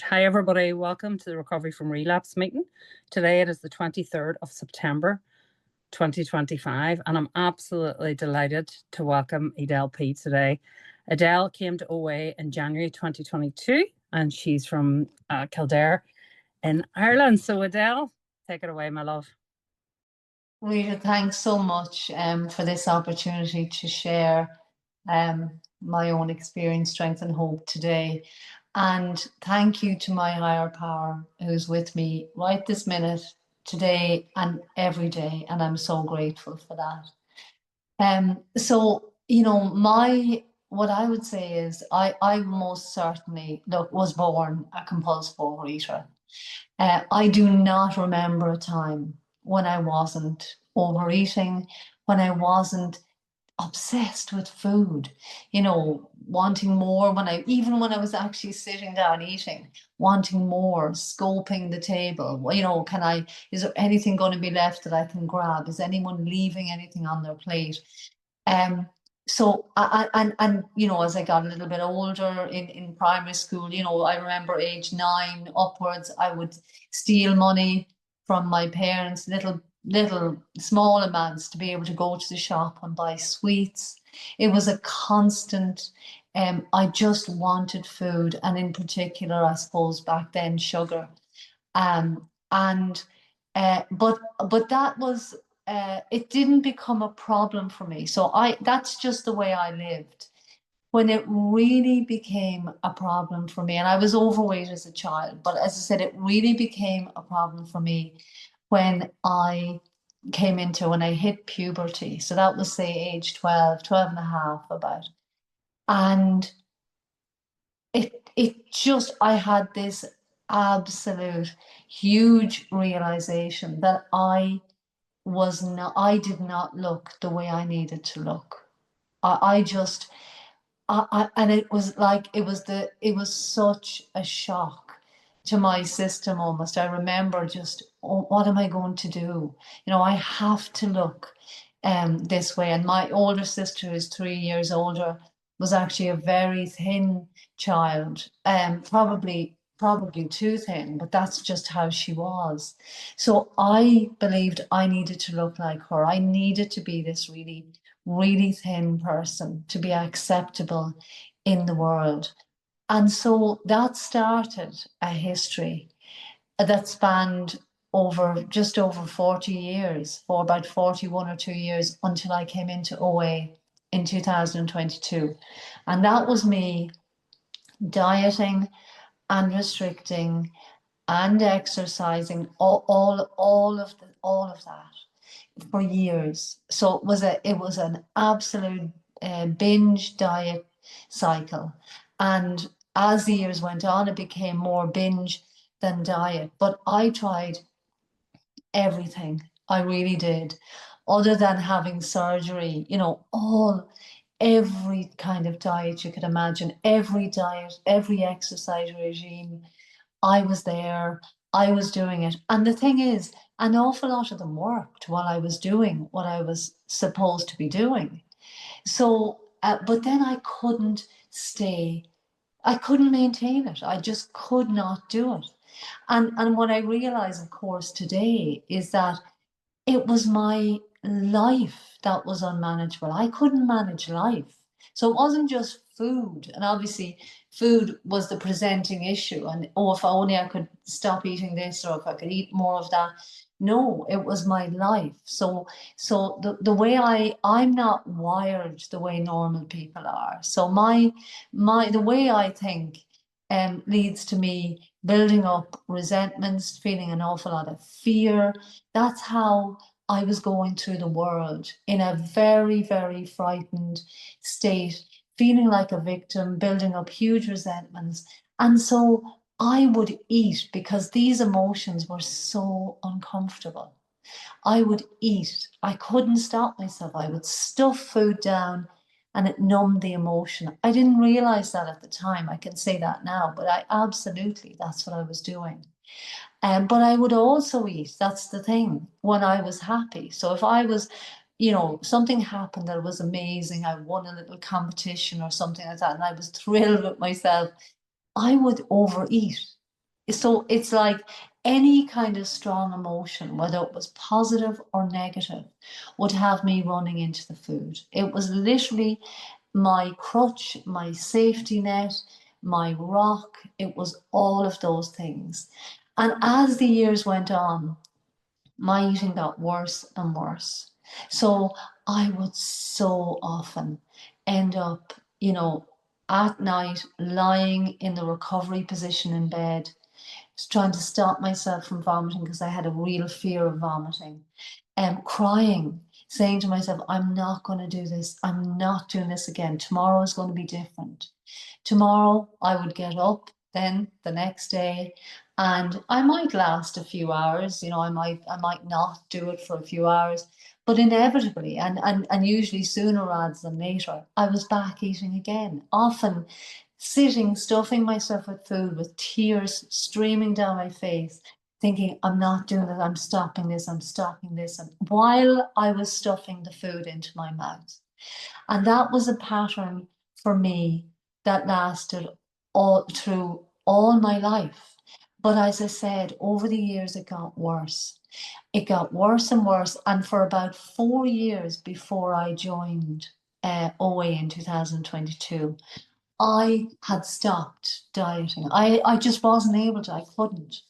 Hi, everybody. Welcome to the Recovery from Relapse meeting. Today it is the 23rd of September 2025, and I'm absolutely delighted to welcome Edel P today. Edel came to OA in January 2022, and she's from Kildare in Ireland. So, Edel, take it away, my love. Rita, thanks so much for this opportunity to share my own experience, strength, and hope today. And thank you to my higher power who's with me right this minute, today, and every day. And I'm so grateful for that. What I would say is I most certainly was born a compulsive overeater. I do not remember a time when I wasn't overeating, when I wasn't obsessed with food, wanting more even when I was actually sitting down eating, wanting more, scoping the table. Is there anything going to be left that I can grab? Is anyone leaving anything on their plate? So as I got a little bit older in primary school, I remember age 9 upwards, I would steal money from my parents, little small amounts, to be able to go to the shop and buy sweets. It was a constant. I just wanted food, and in particular, I suppose back then, sugar. And but that was it didn't become a problem for me. So that's just the way I lived. When it really became a problem for me, and I was overweight as a child, but as I said, it really became a problem for me when when I hit puberty. So that was, say, age 12 and a half about. And I had this absolute huge realization that I did not look the way I needed to look. And it was like, it was such a shock to my system almost. I remember just, oh, what am I going to do? I have to look this way. And my older sister, who's 3 years older, was actually a very thin child, probably too thin, but that's just how she was. So I believed I needed to look like her. I needed to be this really, really thin person to be acceptable in the world. And so that started a history that spanned just over 40 years, for about 41 or 2 years, until I came into OA in 2022. And that was me dieting and restricting and exercising, all of that for years. So it was an absolute binge diet cycle. And as the years went on, it became more binge than diet. But I tried everything. I really did. Other than having surgery, every kind of diet you could imagine, every diet, every exercise regime, I was there, I was doing it. And the thing is, an awful lot of them worked while I was doing what I was supposed to be doing. So, but then I couldn't maintain it. I just could not do it. And what I realize, of course, today is that it was my life that was unmanageable. I couldn't manage life. So it wasn't just food. And obviously, food was the presenting issue. And oh, if only I could stop eating this, or if I could eat more of that. No, it was my life. So the way I'm not wired the way normal people are. So the way I think leads to me building up resentments, feeling an awful lot of fear. That's how I was going through the world, in a very, very frightened state, feeling like a victim, building up huge resentments. And so I would eat because these emotions were so uncomfortable. I would eat. I couldn't stop myself. I would stuff food down, and it numbed the emotion. I didn't realize that at the time. I can say that now, but that's what I was doing. But I would also eat, that's the thing, when I was happy. So if I was, something happened that was amazing, I won a little competition or something like that, and I was thrilled with myself, I would overeat. So it's like any kind of strong emotion, whether it was positive or negative, would have me running into the food. It was literally my crutch, my safety net, my rock. It was all of those things. And as the years went on, my eating got worse and worse. So I would so often end up, at night lying in the recovery position in bed, trying to stop myself from vomiting because I had a real fear of vomiting, and crying, saying to myself, I'm not going to do this. I'm not doing this again. Tomorrow is going to be different. Tomorrow I would get up then the next day, and I might last a few hours, I might not do it for a few hours, but inevitably and usually sooner rather than later, I was back eating again, often sitting, stuffing myself with food with tears streaming down my face, thinking, I'm not doing it, I'm stopping this, I'm stopping this, and while I was stuffing the food into my mouth. And that was a pattern for me that lasted all through all my life. But as I said, over the years, it got worse. It got worse and worse. And for about 4 years before I joined OA in 2022, I had stopped dieting. I just wasn't able to. I couldn't.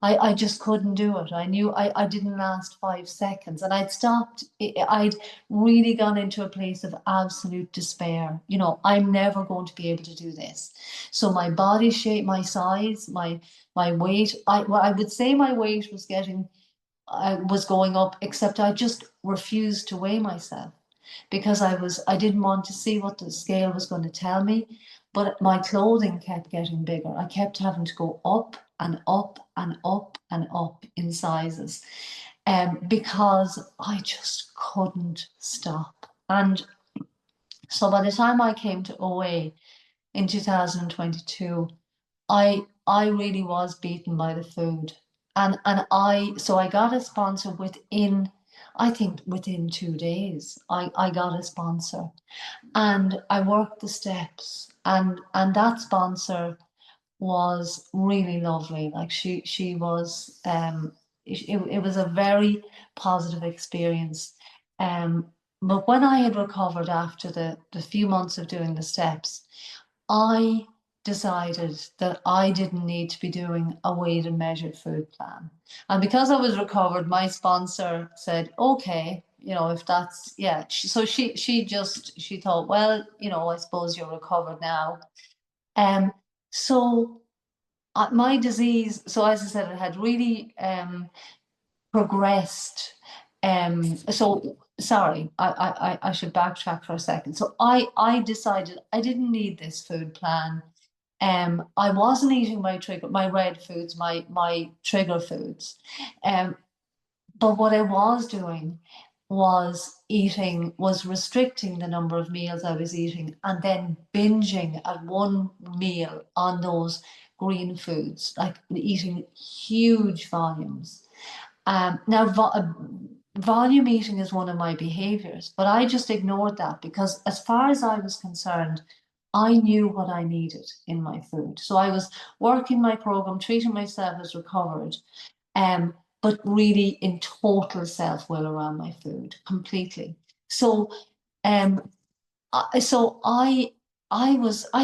I just couldn't do it. I knew I didn't last 5 seconds, and I'd stopped. I'd really gone into a place of absolute despair. I'm never going to be able to do this. So my body shape, my size, my weight. I would say my weight was going up, except I just refused to weigh myself because I didn't want to see what the scale was going to tell me. But my clothing kept getting bigger. I kept having to go up and up and up and up in sizes, because I just couldn't stop. And so by the time I came to OA in 2022, I really was beaten by the food. And I got a sponsor within, I think within 2 days, I got a sponsor, and I worked the steps, and that sponsor was really lovely. Like she was, it was a very positive experience. Um, but when I had recovered after the few months of doing the steps, I decided that I didn't need to be doing a weighed and measured food plan. And because I was recovered, my sponsor said, okay, if that's, yeah. So she thought, well, I suppose you're recovered now. Um, so my disease, so as I said, it had really progressed. So sorry, I should backtrack for a second. So I decided I didn't need this food plan. I wasn't eating my red foods, my trigger foods. But what I was doing was restricting the number of meals I was eating and then binging at one meal on those green foods, like eating huge volumes. Now, volume eating is one of my behaviors, but I just ignored that because, as far as I was concerned, I knew what I needed in my food. So I was working my program, treating myself as recovered, um, but really in total self-will around my food, completely. So, um, I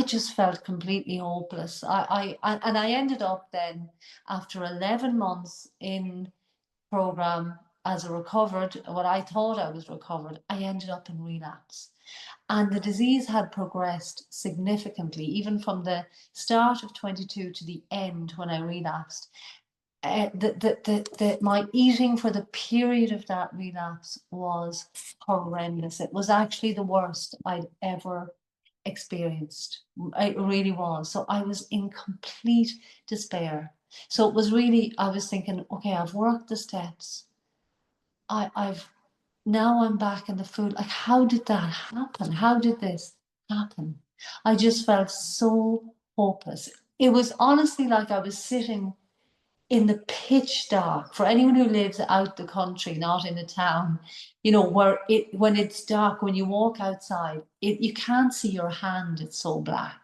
just felt completely hopeless. And I ended up then, after 11 months in program as a recovered, what I thought I was recovered, I ended up in relapse. And the disease had progressed significantly, even from the start of 22 to the end when I relapsed. My eating for the period of that relapse was horrendous. It was actually the worst I'd ever experienced. It really was. So I was in complete despair. So it was really, I was thinking, okay, I've worked the steps. I've now I'm back in the food. Like, how did that happen? How did this happen? I just felt so hopeless. It was honestly like I was sitting in the pitch dark. For anyone who lives out the country, not in a town, where when it's dark, when you walk outside, you can't see your hand, it's so black.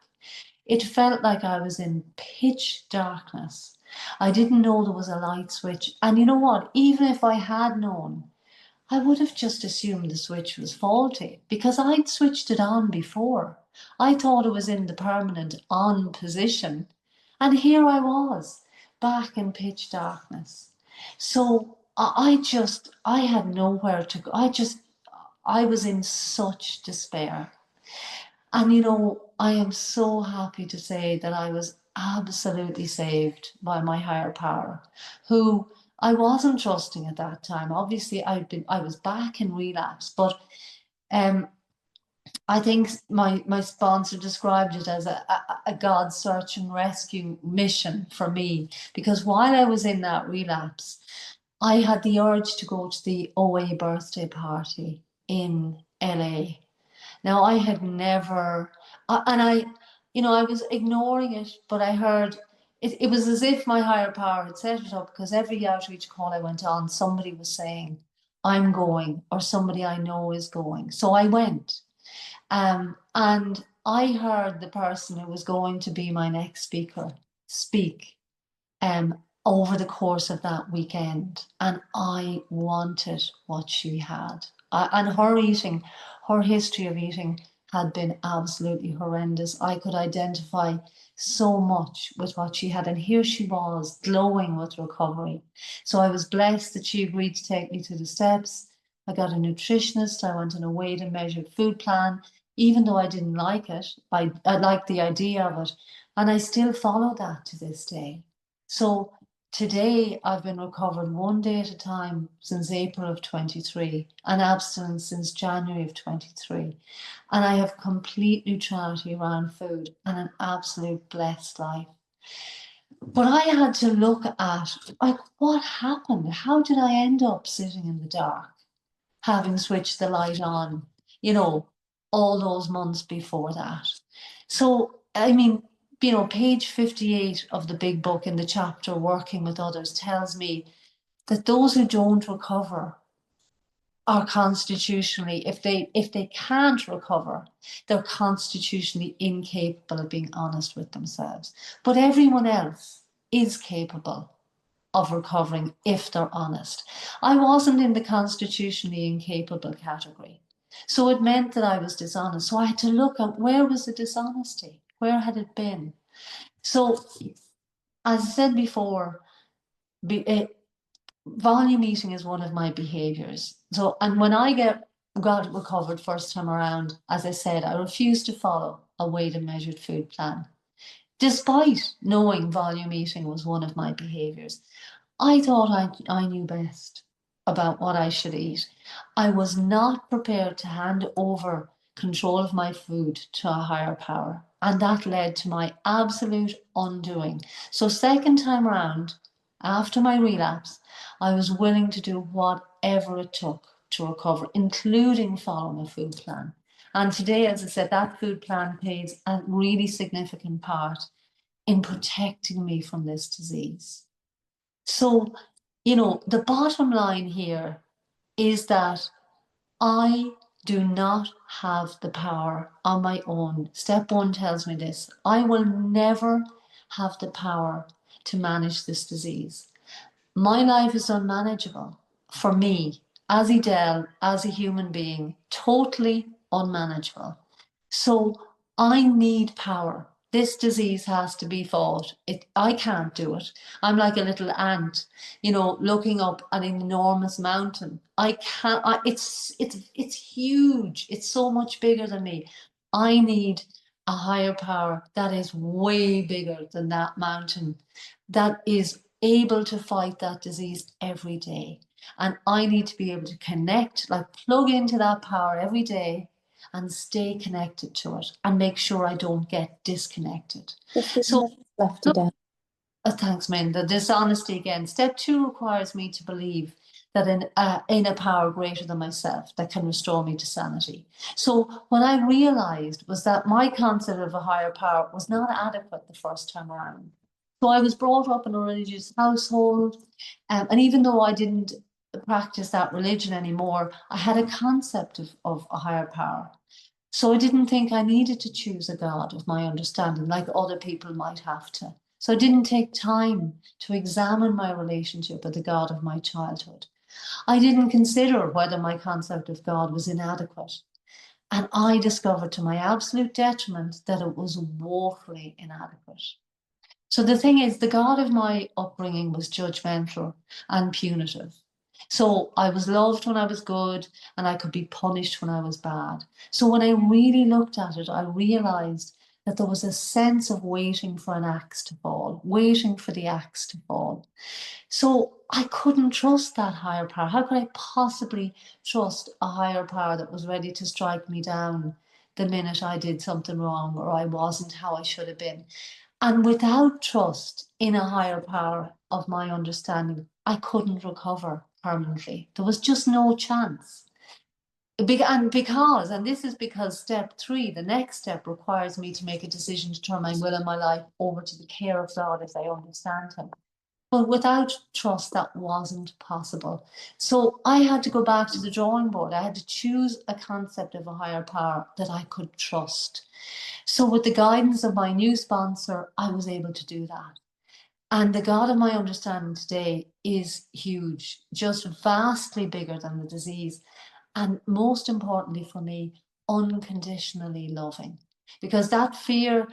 It felt like I was in pitch darkness. I didn't know there was a light switch. And you know what? Even if I had known, I would have just assumed the switch was faulty because I'd switched it on before. I thought it was in the permanent on position. And here I was, back in pitch darkness. So I had nowhere to go. I was in such despair. And you know, I am so happy to say that I was absolutely saved by my higher power, who I wasn't trusting at that time. Obviously, I was back in relapse, but um, I think my sponsor described it as a God search and rescue mission for me, because while I was in that relapse, I had the urge to go to the OA birthday party in LA. Now, I had never, and I was ignoring it, but I heard it was as if my higher power had set it up, because every outreach call I went on, somebody was saying, I'm going, or somebody I know is going. So I went. And I heard the person who was going to be my next speaker speak over the course of that weekend. And I wanted what she had. And her eating, her history of eating had been absolutely horrendous. I could identify so much with what she had. And here she was, glowing with recovery. So I was blessed that she agreed to take me to the steps. I got a nutritionist. I went on a weighed and measured food plan. Even though I didn't like it, I liked the idea of it. And I still follow that to this day. So today I've been recovered one day at a time since April of 23, and abstinence since January of 23. And I have complete neutrality around food and an absolute blessed life. But I had to look at, like, what happened? How did I end up sitting in the dark, having switched the light on, you know, all those months before that? So, I mean, page 58 of the big book in the chapter Working with Others tells me that those who don't recover are constitutionally, if they can't recover, they're constitutionally incapable of being honest with themselves. But everyone else is capable of recovering if they're honest. I wasn't in the constitutionally incapable category. So it meant that I was dishonest. So I had to look at, where was the dishonesty? Where had it been? So, as I said before, volume eating is one of my behaviors. So, and when I got recovered first time around, as I said, I refused to follow a weighed and measured food plan, despite knowing volume eating was one of my behaviors. I thought I knew best about what I should eat. I was not prepared to hand over control of my food to a higher power. And that led to my absolute undoing. So, second time round, after my relapse, I was willing to do whatever it took to recover, including following a food plan. And today, as I said, that food plan plays a really significant part in protecting me from this disease. So, the bottom line here is that I do not have the power on my own. Step one tells me this: I will never have the power to manage this disease. My life is unmanageable for me as Edel, as a human being, totally unmanageable. So I need power. This disease has to be fought. I can't do it. I'm like a little ant, looking up an enormous mountain. I can't. It's huge. It's so much bigger than me. I need a higher power that is way bigger than that mountain, that is able to fight that disease every day. And I need to be able to connect, like plug into that power every day and stay connected to it and make sure I don't get disconnected. So, Left today. thanks, Min. The dishonesty again. Step two requires me to believe that in a power greater than myself that can restore me to sanity. So what I realized was that my concept of a higher power was not adequate the first time around. So I was brought up in a religious household, and even though I didn't practice that religion anymore, I had a concept of a higher power. So I didn't think I needed to choose a God of my understanding like other people might have to. So I didn't take time to examine my relationship with the God of my childhood. I didn't consider whether my concept of God was inadequate. And I discovered to my absolute detriment that it was woefully inadequate. So the thing is, the God of my upbringing was judgmental and punitive. So I was loved when I was good, and I could be punished when I was bad. So when I really looked at it, I realized that there was a sense of waiting for an axe to fall, waiting for the axe to fall. So I couldn't trust that higher power. How could I possibly trust a higher power that was ready to strike me down the minute I did something wrong or I wasn't how I should have been? And without trust in a higher power of my understanding, I couldn't recover permanently. There was just no chance. And this is because step 3, the next step, requires me to make a decision to turn my will and my life over to the care of God as I understand Him. But without trust, that wasn't possible. So I had to go back to the drawing board. I had to choose a concept of a higher power that I could trust. So with the guidance of my new sponsor, I was able to do that. And the God of my understanding today is huge, just vastly bigger than the disease. And most importantly for me, unconditionally loving. Because that fear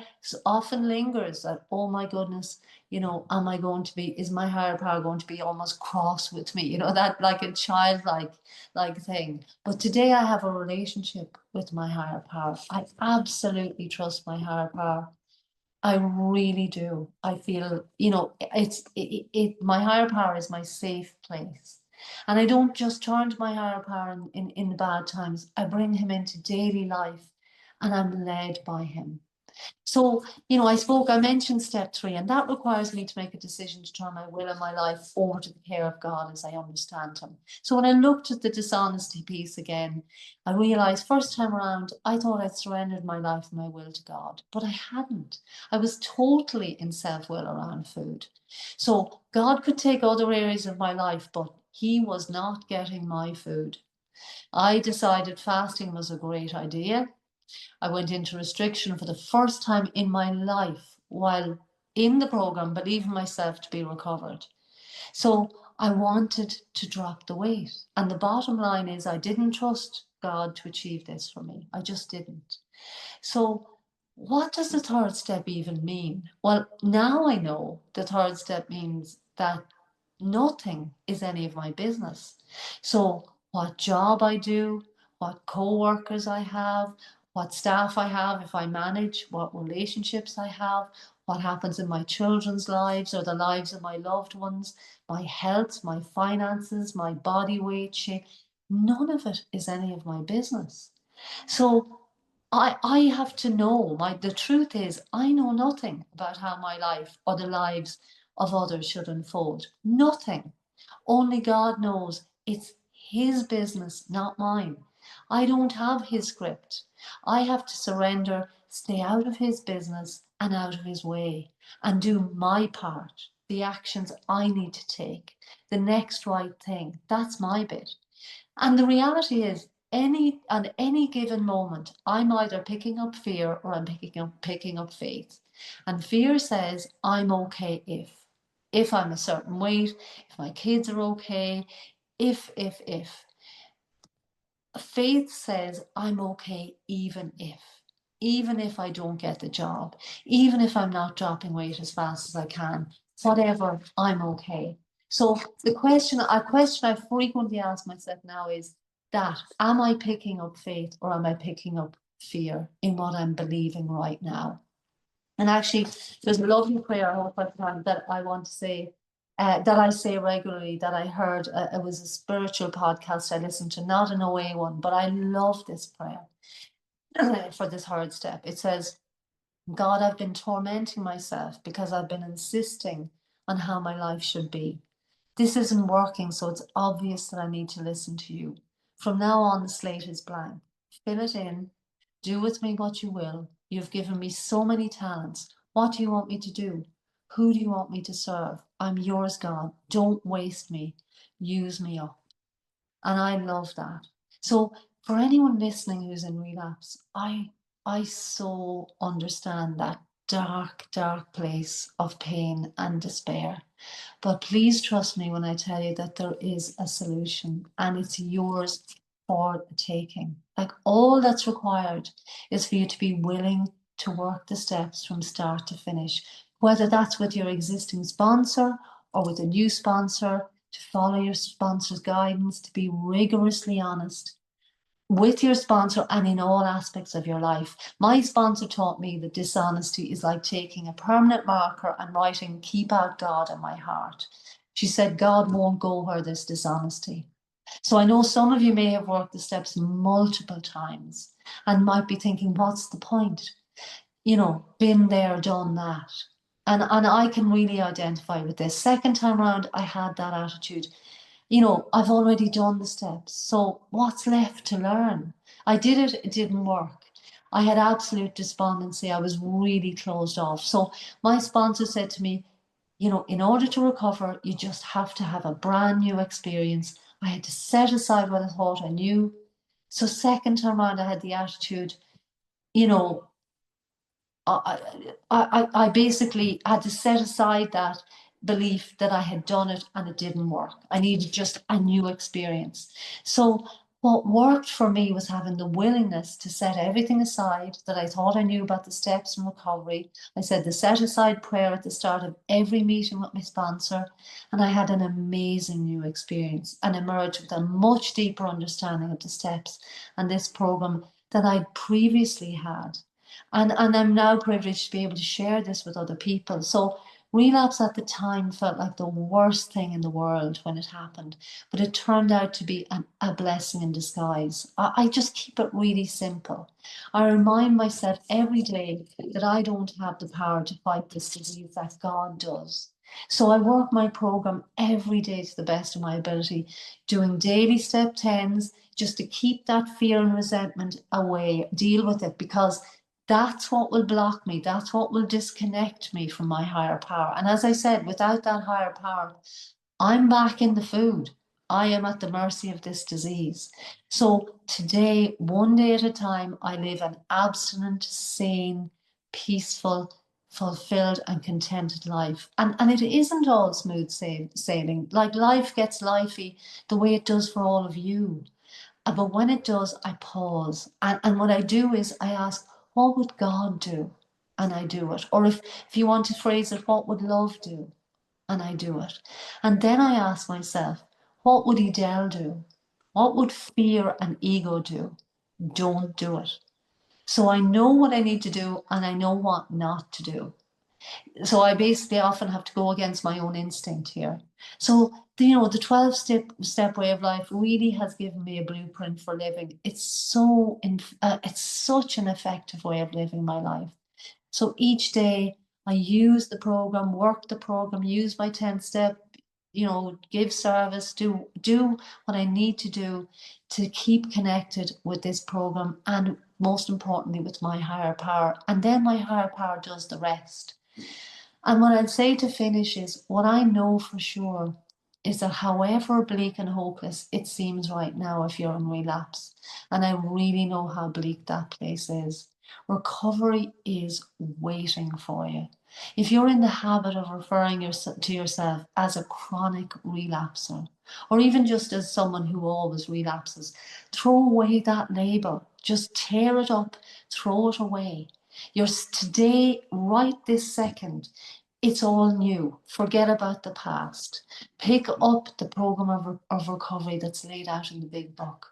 often lingers that, oh my goodness, is my higher power going to be almost cross with me? That like a childlike like thing. But today I have a relationship with my higher power. I absolutely trust my higher power. I really do. I feel, my higher power is my safe place. And I don't just turn to my higher power in the bad times. I bring him into daily life and I'm led by him. So, I mentioned step 3, and that requires me to make a decision to turn my will and my life over to the care of God as I understand Him. So when I looked at the dishonesty piece again, I realized first time around, I thought I'd surrendered my life and my will to God, but I hadn't. I was totally in self-will around food. So God could take other areas of my life, but He was not getting my food. I decided fasting was a great idea. I went into restriction for the first time in my life while in the program, believing myself to be recovered. So I wanted to drop the weight. And the bottom line is, I didn't trust God to achieve this for me. I just didn't. So, what does the third step even mean? Well, now I know the third step means that nothing is any of my business. So, what job I do, what co-workers I have, what staff I have, if I manage, what relationships I have, what happens in my children's lives or the lives of my loved ones, my health, my finances, my body weight, shape, none of it is any of my business. So I have to know, the truth is, I know nothing about how my life or the lives of others should unfold. Nothing. Only God knows. It's His business, not mine. I don't have His script. I have to surrender, stay out of His business and out of His way, and do my part, the actions I need to take, the next right thing. That's my bit. And the reality is, at any given moment, I'm either picking up fear or I'm picking up faith. And fear says, I'm okay if I'm a certain weight, if my kids are okay, if. Faith says, I'm okay even if I don't get the job, even if I'm not dropping weight as fast as I can, whatever, I'm okay. So a question I frequently ask myself now is that, am I picking up faith or am I picking up fear in what I'm believing right now? And actually, there's a lovely prayer I hope I've found that I want to say, that I say regularly, that I heard. It was a spiritual podcast I listened to, not an OA one, but I love this prayer for this hard step. It says, God, I've been tormenting myself because I've been insisting on how my life should be. This isn't working, so it's obvious that I need to listen to you. From now on, the slate is blank. Fill it in. Do with me what you will. You've given me so many talents. What do you want me to do? Who do you want me to serve? I'm yours, God. Don't waste me. Use me up. And I love that. So for anyone listening who's in relapse, I so understand that dark, dark place of pain and despair. But please trust me when I tell you that there is a solution and it's yours for the taking. Like, all that's required is for you to be willing to work the steps from start to finish, whether that's with your existing sponsor or with a new sponsor, to follow your sponsor's guidance, to be rigorously honest with your sponsor and in all aspects of your life. My sponsor taught me that dishonesty is like taking a permanent marker and writing, "Keep out God in my heart." She said, God won't go where there's dishonesty. So I know some of you may have worked the steps multiple times and might be thinking, what's the point? You know, been there, done that. And I can really identify with this. Second time around, I had that attitude. You know, I've already done the steps. So what's left to learn? I did it, it didn't work. I had absolute despondency. I was really closed off. So my sponsor said to me, you know, in order to recover, you just have to have a brand new experience. I had to set aside what I thought I knew. So second time around, I had the attitude, you know, I basically had to set aside that belief that I had done it and it didn't work. I needed just a new experience. So what worked for me was having the willingness to set everything aside that I thought I knew about the steps in recovery. I said the set aside prayer at the start of every meeting with my sponsor, and I had an amazing new experience and emerged with a much deeper understanding of the steps and this program than I'd previously had. And I'm now privileged to be able to share this with other people. So relapse at the time felt like the worst thing in the world when it happened, but it turned out to be a blessing in disguise. I just keep it really simple. I remind myself every day that I don't have the power to fight this disease, that God does. So I work my program every day to the best of my ability, doing daily step 10s just to keep that fear and resentment away, deal with it, because that's what will block me. That's what will disconnect me from my higher power. And as I said, without that higher power, I'm back in the food. I am at the mercy of this disease. So today, one day at a time, I live an abstinent, sane, peaceful, fulfilled, and contented life. And it isn't all smooth sailing. Like, life gets lifey the way it does for all of you. But when it does, I pause. And what I do is I ask, what would God do? And I do it. Or if you want to phrase it, what would love do? And I do it. And then I ask myself, what would Edel do? What would fear and ego do? Don't do it. So I know what I need to do and I know what not to do. So I basically often have to go against my own instinct here. So the 12-step way of life really has given me a blueprint for living. It's such an effective way of living my life. So each day I use the program, work the program, use my 10-step, give service, do what I need to do to keep connected with this program, and most importantly with my higher power. And then my higher power does the rest. And what I'd say to finish is, what I know for sure is that however bleak and hopeless it seems right now if you're in relapse, and I really know how bleak that place is, recovery is waiting for you. If you're in the habit of referring to yourself as a chronic relapser, or even just as someone who always relapses, throw away that label. Just tear it up, throw it away. You're today, right this second, it's all new. Forget about the past. Pick up the program of recovery that's laid out in the big book.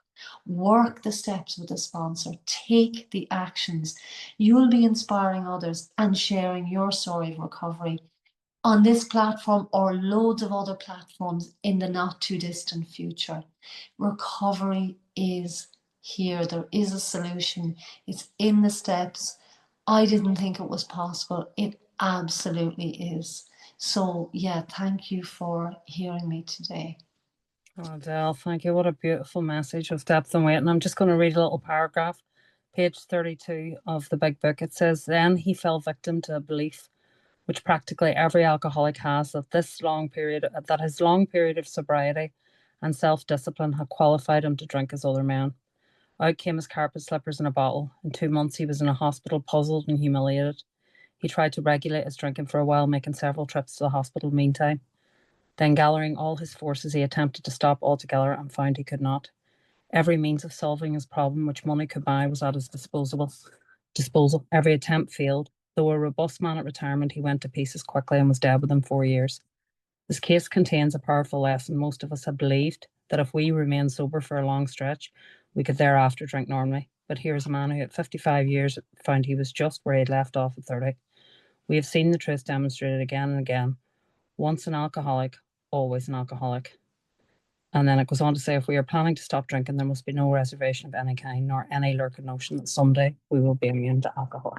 Work the steps with a sponsor. Take the actions. You'll be inspiring others and sharing your story of recovery on this platform or loads of other platforms in the not too distant future. Recovery is here. There is a solution. It's in the steps. I didn't think it was possible. It absolutely is. So yeah, thank you for hearing me today. Oh, Adele, thank you. What a beautiful message of depth and weight. And I'm just going to read a little paragraph, page 32 of the big book. It says, then he fell victim to a belief which practically every alcoholic has, that his long period of sobriety and self-discipline had qualified him to drink as other men. Out came his carpet slippers and a bottle. In 2 months, he was in a hospital, puzzled and humiliated. He tried to regulate his drinking for a while, making several trips to the hospital meantime. Then, gathering all his forces, he attempted to stop altogether and found he could not. Every means of solving his problem which money could buy was at his disposal. Every attempt failed. Though a robust man at retirement, he went to pieces quickly and was dead within 4 years. This case contains a powerful lesson. Most of us have believed that if we remain sober for a long stretch, we could thereafter drink normally. But here's a man who at 55 years found he was just where he'd left off at 30. We have seen the truth demonstrated again and again. Once an alcoholic, always an alcoholic. And then it goes on to say, if we are planning to stop drinking, there must be no reservation of any kind, nor any lurking notion that someday we will be immune to alcohol.